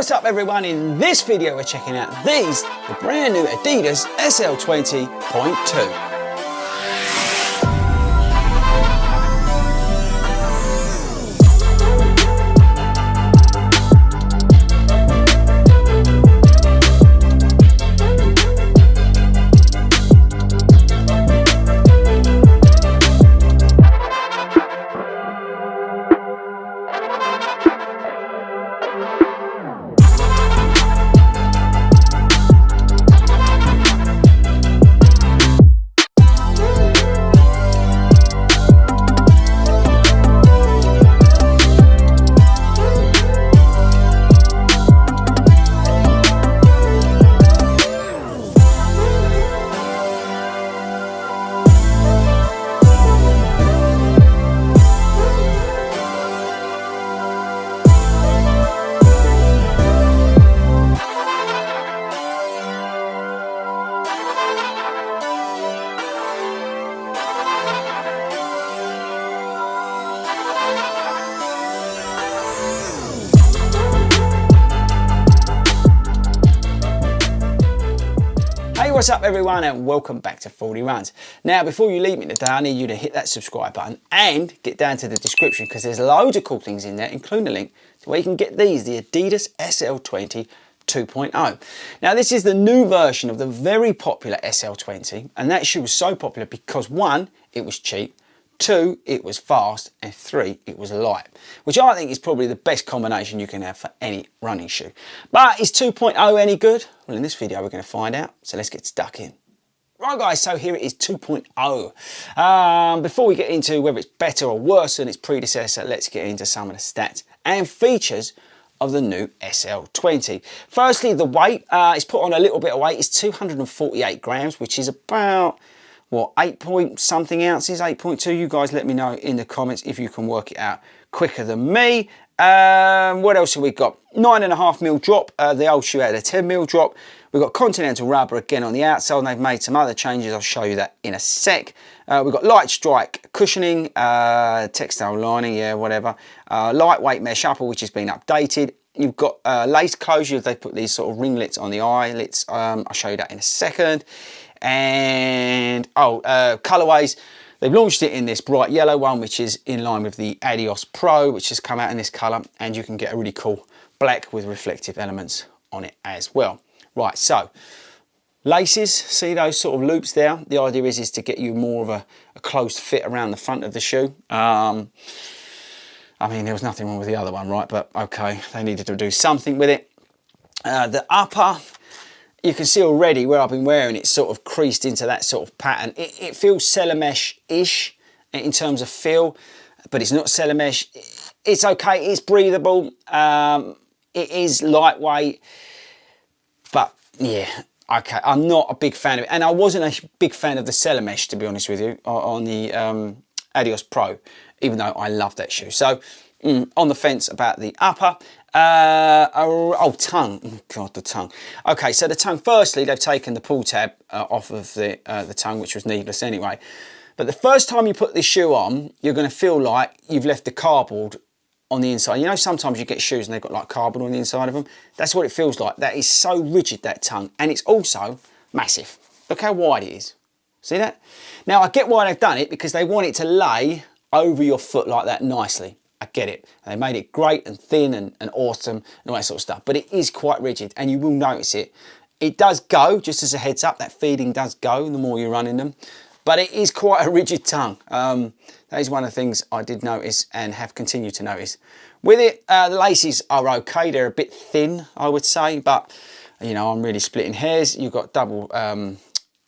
what's up everyone? In this video we're checking out the brand new Adidas SL20 2.0. What's up everyone and welcome back to FORDY Runs. Now before you leave me today I need you to hit that subscribe button and get down to the description because there's loads of cool things in there, including a link to where you can get the Adidas SL20 2.0. Now this is the new version of the very popular SL20, and that shoe was so popular because one, it was cheap, two, it was fast, and three, it was light, which I think is probably the best combination you can have for any running shoe. But is 2.0 any good? Well, in this video we're going to find out, so let's get stuck in. Right guys, so here it is 2.0. Before we get into whether it's better or worse than its predecessor, let's get into some of the stats and features of the new SL20. Firstly, the weight, it's put on a little bit of weight. It's 248 grams, which is about, what, 8 point something ounces, 8.2. You guys let me know in the comments if you can work it out quicker than me. What else have we got? 9.5mm drop. The old shoe had a 10mm drop. We've got Continental rubber again on the outsole, and they've made some other changes. I'll show you that in a sec. We've got Lightstrike cushioning, textile lining, yeah, whatever. Lightweight mesh upper, which has been updated. You've got lace closure. They put these sort of ringlets on the eyelets. I'll show you that in a second. And colorways, they've launched it in this bright yellow one, which is in line with the Adidas Pro, which has come out in this color, and you can get a really cool black with reflective elements on it as well. Right, so laces, see those sort of loops there? The idea is to get you more of a closed fit around the front of the shoe. I mean, there was nothing wrong with the other one, right? But okay, they needed to do something with it. The upper, you can see already where I've been wearing it sort of creased into that sort of pattern. It feels Celamesh-ish in terms of feel, but it's not Celamesh. It's okay, it's breathable, it is lightweight, but yeah, okay, I'm not a big fan of it. And I wasn't a big fan of the Celamesh, to be honest with you, on the Adidas Pro, even though I love that shoe. So, on the fence about the upper. Tongue. Oh, God, the tongue. Okay, so the tongue, firstly, they've taken the pull tab off of the tongue, which was needless anyway. But the first time you put this shoe on, you're going to feel like you've left the cardboard on the inside. You know, sometimes you get shoes and they've got like cardboard on the inside of them. That's what it feels like. That is so rigid, that tongue. And it's also massive. Look how wide it is. See that? Now, I get why they've done it, because they want it to lay over your foot like that nicely. I get it. They made it great and thin and awesome and all that sort of stuff, but it is quite rigid and you will notice it. It does go, just as a heads up, that feeding does go the more you run in them, but it is quite a rigid tongue. That is one of the things I did notice and have continued to notice. With it, the laces are okay. They're a bit thin, I would say, but you know, I'm really splitting hairs. You've got double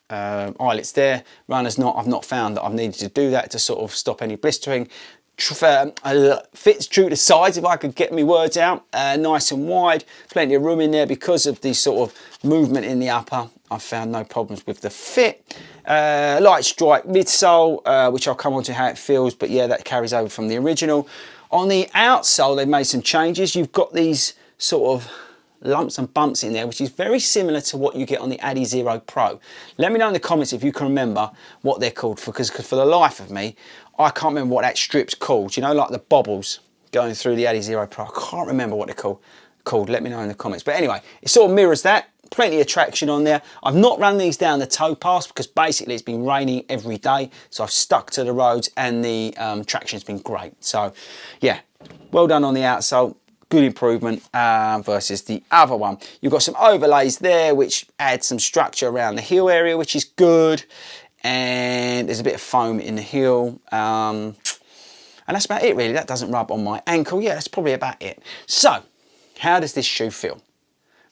eyelets there. Runners not. I've not found that I've needed to do that to sort of stop any blistering. Fits true to size, if I could get my words out. Nice and wide, plenty of room in there because of the sort of movement in the upper. I've found no problems with the fit. Lightstrike midsole, which I'll come on to how it feels, but yeah, that carries over from the original. On the outsole, they've made some changes. You've got these sort of lumps and bumps in there, which is very similar to what you get on the Adi Zero Pro. Let me know in the comments if you can remember what they're called, because for the life of me, I can't remember what that strip's called. You know, like the bobbles going through the Adi Zero Pro. I can't remember what they're called. called. Let me know in the comments. But anyway, it sort of mirrors that. Plenty of traction on there. I've not run these down the tow pass because basically it's been raining every day. So I've stuck to the roads and the traction's been great. So yeah, well done on the outsole. Good improvement versus the other one. You've got some overlays there which add some structure around the heel area, which is good. And there's a bit of foam in the heel. And that's about it really. That doesn't rub on my ankle. Yeah, that's probably about it. So how does this shoe feel?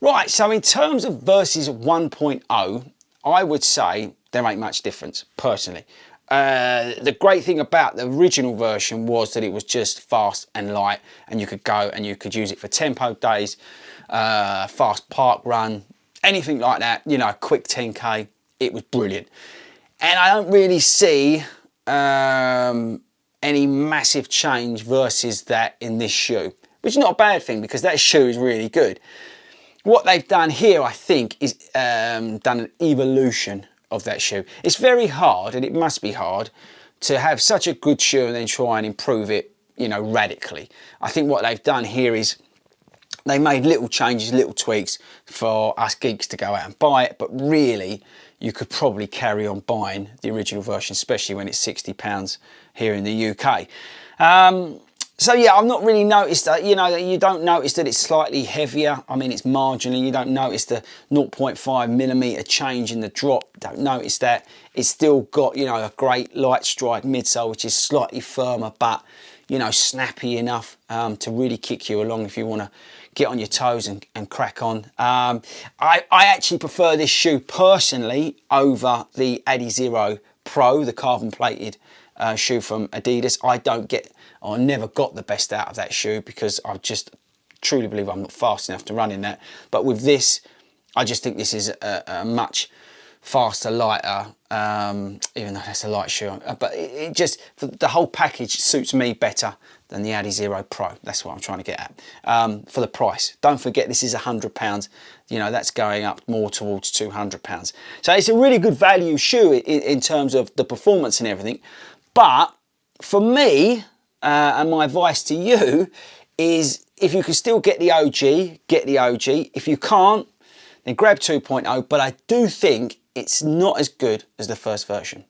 Right, so in terms of versus 1.0, I would say there ain't much difference, personally. The great thing about the original version was that it was just fast and light, and you could go and you could use it for tempo days, fast park run, anything like that, you know, quick 10K. It was brilliant. And I don't really see any massive change versus that in this shoe, which is not a bad thing because that shoe is really good. What they've done here, I think, is done an evolution of that shoe. It's very hard, and it must be hard, to have such a good shoe and then try and improve it, you know, radically. I think what they've done here is they made little changes, little tweaks for us geeks to go out and buy it, but really, you could probably carry on buying the original version, especially when it's £60 here in the UK. So yeah, I've not really noticed that, you know, you don't notice that it's slightly heavier. I mean, it's marginally. You don't notice the 0.5mm change in the drop. Don't notice that. It's still got, you know, a great Lightstrike midsole, which is slightly firmer, but, you know, snappy enough to really kick you along if you want to get on your toes and crack on. I actually prefer this shoe personally over the Adidas Pro, the carbon plated shoe from Adidas. I don't get, or never got the best out of that shoe because I just truly believe I'm not fast enough to run in that. But with this, I just think this is a much faster, lighter, even though that's a light shoe. But it just, the whole package suits me better than the Adidas Pro. That's what I'm trying to get at. For the price. Don't forget, this is £100. You know, that's going up more towards £200. So it's a really good value shoe in terms of the performance and everything. But for me, and my advice to you is, if you can still get the OG, get the OG. If you can't, then grab 2.0. But I do think it's not as good as the first version.